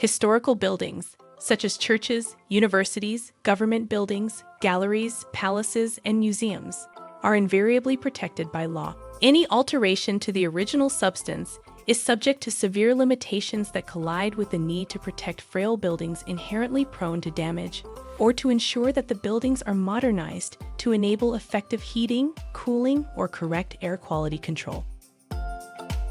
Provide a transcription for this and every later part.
Historical buildings, such as churches, universities, government buildings, galleries, palaces, and museums, are invariably protected by law. Any alteration to the original substance is subject to severe limitations that collide with the need to protect frail buildings inherently prone to damage, or to ensure that the buildings are modernized to enable effective heating, cooling, or correct air quality control.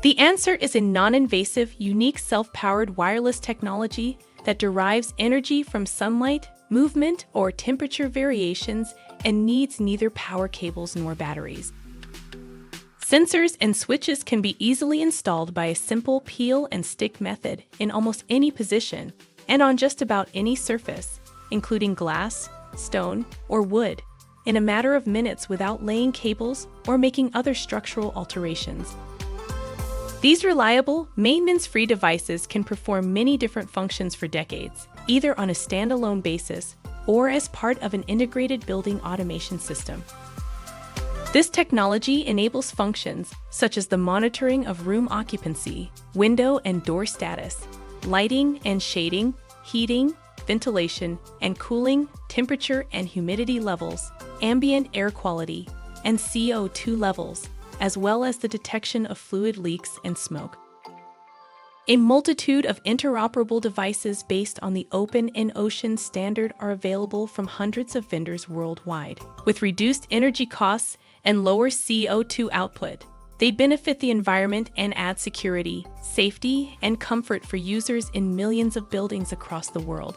The answer is a non-invasive, unique self-powered wireless technology that derives energy from sunlight, movement, or temperature variations and needs neither power cables nor batteries. Sensors and switches can be easily installed by a simple peel and stick method in almost any position and on just about any surface, including glass, stone, or wood, in a matter of minutes without laying cables or making other structural alterations. These reliable, maintenance-free devices can perform many different functions for decades, either on a standalone basis or as part of an integrated building automation system. This technology enables functions such as the monitoring of room occupancy, window and door status, lighting and shading, heating, ventilation and cooling, temperature and humidity levels, ambient air quality, and CO2 levels, as well as the detection of fluid leaks and smoke. A multitude of interoperable devices based on the Open in-Ocean standard are available from hundreds of vendors worldwide. With reduced energy costs and lower CO2 output, they benefit the environment and add security, safety, and comfort for users in millions of buildings across the world.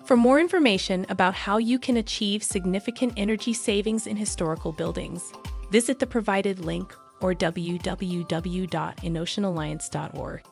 For more information about how you can achieve significant energy savings in historical buildings, visit the provided link or www.inoceanalliance.org.